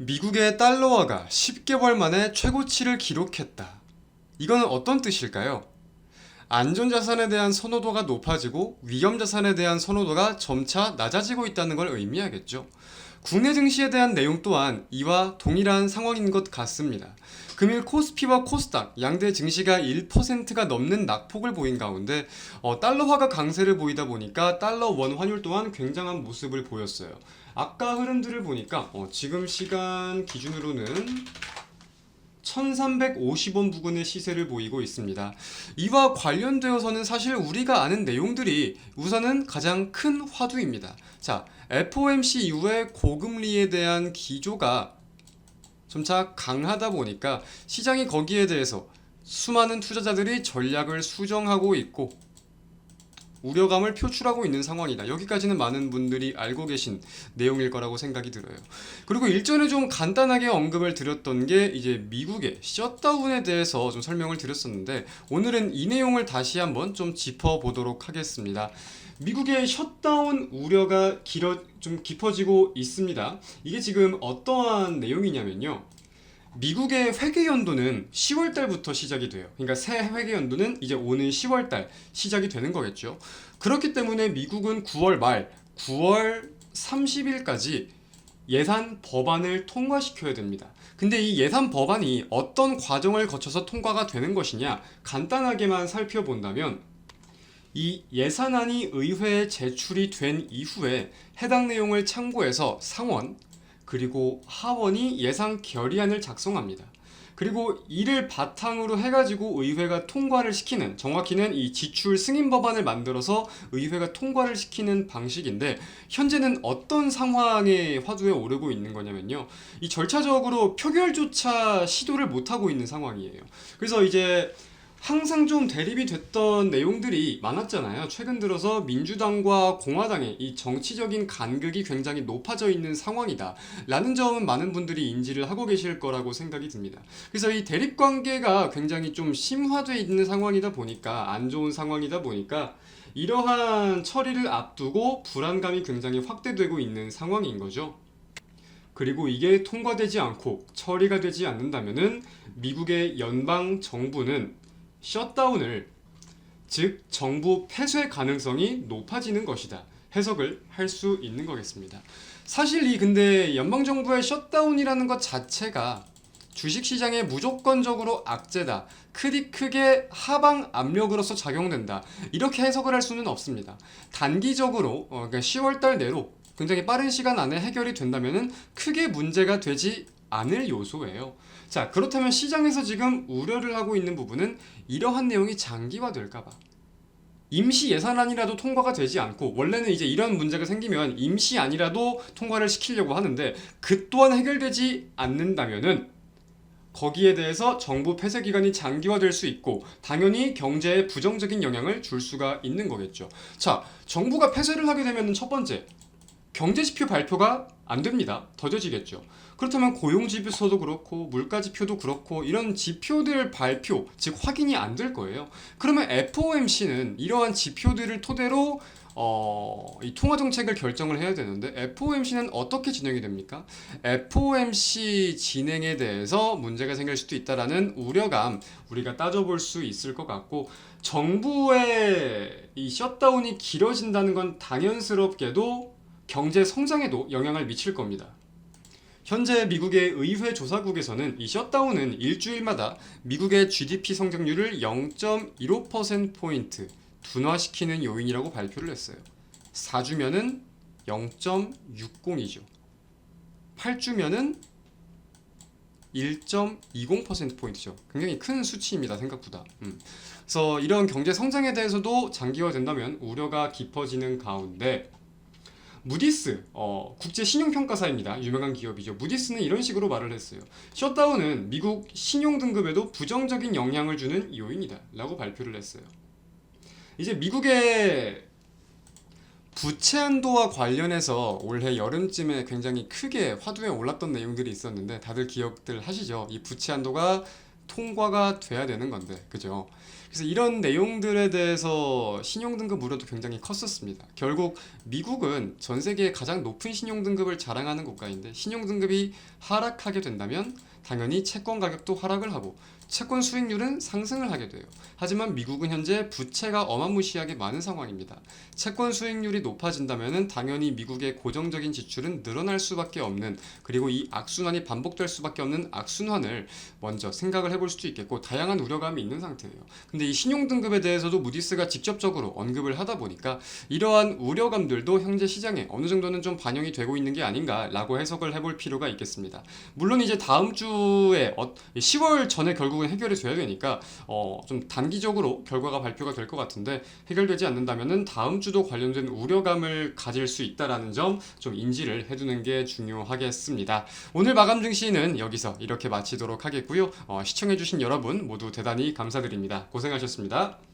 미국의 달러화가 10개월 만에 최고치를 기록했다. 이거는 어떤 뜻일까요? 안전자산에 대한 선호도가 높아지고 위험자산에 대한 선호도가 점차 낮아지고 있다는 걸 의미하겠죠. 국내 증시에 대한 내용 또한 이와 동일한 상황인 것 같습니다. 금일 코스피와 코스닥 양대 증시가 1%가 넘는 낙폭을 보인 가운데 달러화가 강세를 보이다 보니까 달러 원 환율 또한 굉장한 모습을 보였어요. 아까 흐름들을 보니까 지금 시간 기준으로는 1350원 부근의 시세를 보이고 있습니다. 이와 관련되어서는 사실 우리가 아는 내용들이 우선은 가장 큰 화두입니다. 자, FOMC 이후에 고금리에 대한 기조가 점차 강하다 보니까 시장이 거기에 대해서 수많은 투자자들이 전략을 수정하고 있고 우려감을 표출하고 있는 상황이다. 여기까지는 많은 분들이 알고 계신 내용일 거라고 생각이 들어요. 그리고 일전에 좀 간단하게 언급을 드렸던 게 이제 미국의 셧다운에 대해서 좀 설명을 드렸었는데 오늘은 이 내용을 다시 한번 좀 짚어보도록 하겠습니다. 미국의 셧다운 우려가 좀 깊어지고 있습니다. 이게 지금 어떠한 내용이냐면요. 미국의 회계연도는 10월달부터 시작이 돼요. 그러니까 새 회계연도는 이제 오는 10월달 시작이 되는 거겠죠. 그렇기 때문에 미국은 9월 말, 9월 30일까지 예산 법안을 통과시켜야 됩니다. 근데 이 예산 법안이 어떤 과정을 거쳐서 통과가 되는 것이냐 간단하게만 살펴본다면 이 예산안이 의회에 제출이 된 이후에 해당 내용을 참고해서 상원 그리고 하원이 예산 결의안을 작성합니다. 그리고 이를 바탕으로 해가지고 의회가 통과를 시키는, 정확히는 이 지출 승인 법안을 만들어서 의회가 통과를 시키는 방식인데 현재는 어떤 상황의 화두에 오르고 있는 거냐면요. 이 절차적으로 표결조차 시도를 못하고 있는 상황이에요. 그래서 이제 항상 좀 대립이 됐던 내용들이 많았잖아요. 최근 들어서 민주당과 공화당의 이 정치적인 간극이 굉장히 높아져 있는 상황이다 라는 점은 많은 분들이 인지를 하고 계실 거라고 생각이 듭니다. 그래서 이 대립 관계가 굉장히 좀 심화되어 있는 상황이다 보니까 안 좋은 상황이다 보니까 이러한 처리를 앞두고 불안감이 굉장히 확대되고 있는 상황인 거죠. 그리고 이게 통과되지 않고 처리가 되지 않는다면은 미국의 연방 정부는 셧다운을, 즉 정부 폐쇄 가능성이 높아지는 것이다 해석을 할 수 있는 거겠습니다. 사실 이 근데 연방정부의 셧다운이라는 것 자체가 주식시장에 무조건적으로 악재다, 크게 하방 압력으로서 작용된다 이렇게 해석을 할 수는 없습니다. 단기적으로 그러니까 10월달 내로 굉장히 빠른 시간 안에 해결이 된다면 크게 문제가 되지 않을 요소예요. 자, 그렇다면 시장에서 지금 우려를 하고 있는 부분은 이러한 내용이 장기화될까봐. 임시 예산안이라도 통과가 되지 않고, 원래는 이제 이런 문제가 생기면 임시안이라도 통과를 시키려고 하는데 그 또한 해결되지 않는다면은 거기에 대해서 정부 폐쇄 기간이 장기화될 수 있고 당연히 경제에 부정적인 영향을 줄 수가 있는 거겠죠. 자, 정부가 폐쇄를 하게 되면 첫 번째, 경제지표 발표가 안 됩니다. 더뎌지겠죠. 그렇다면 고용지표도 그렇고 물가지표도 그렇고 이런 지표들 발표, 즉 확인이 안 될 거예요. 그러면 FOMC는 이러한 지표들을 토대로 이 통화정책을 결정을 해야 되는데 FOMC는 어떻게 진행이 됩니까? FOMC 진행에 대해서 문제가 생길 수도 있다라는 우려감 우리가 따져볼 수 있을 것 같고, 정부의 이 셧다운이 길어진다는 건 당연스럽게도 경제 성장에도 영향을 미칠 겁니다. 현재 미국의 의회 조사국에서는 이 셧다운은 일주일마다 미국의 GDP 성장률을 0.15%포인트 둔화시키는 요인이라고 발표를 했어요. 4주면은 0.60이죠. 8주면은 1.20%포인트죠. 굉장히 큰 수치입니다. 생각보다. 그래서 이런 경제 성장에 대해서도 장기화된다면 우려가 깊어지는 가운데 무디스, 국제 신용평가사입니다. 유명한 기업이죠. 무디스는 이런 식으로 말을 했어요. 셧다운은 미국 신용등급에도 부정적인 영향을 주는 요인이다 라고 발표를 했어요. 이제 미국의 부채 한도와 관련해서 올해 여름쯤에 굉장히 크게 화두에 올랐던 내용들이 있었는데 다들 기억들 하시죠? 이 부채 한도가 통과가 돼야 되는 건데, 그죠? 그래서 이런 내용들에 대해서 신용등급 우려도 굉장히 컸었습니다. 결국 미국은 전 세계에 가장 높은 신용등급을 자랑하는 국가인데 신용등급이 하락하게 된다면 당연히 채권 가격도 하락을 하고 채권 수익률은 상승을 하게 돼요. 하지만 미국은 현재 부채가 어마무시하게 많은 상황입니다. 채권 수익률이 높아진다면 당연히 미국의 고정적인 지출은 늘어날 수밖에 없는, 그리고 이 악순환이 반복될 수밖에 없는 악순환을 먼저 생각을 해볼 수도 있겠고 다양한 우려감이 있는 상태예요. 근데 이 신용등급에 대해서도 무디스가 직접적으로 언급을 하다 보니까 이러한 우려감들도 현재 시장에 어느 정도는 좀 반영이 되고 있는 게 아닌가라고 해석을 해볼 필요가 있겠습니다. 물론 이제 다음 주에 10월 전에 결국은 해결이 돼야 되니까 좀 단기적으로 결과가 발표가 될 것 같은데 해결되지 않는다면은 다음 주도 관련된 우려감을 가질 수 있다라는 점 좀 인지를 해두는 게 중요하겠습니다. 오늘 마감 증시는 여기서 이렇게 마치도록 하겠고요. 시청해주신 여러분 모두 대단히 감사드립니다. 고생하셨습니다.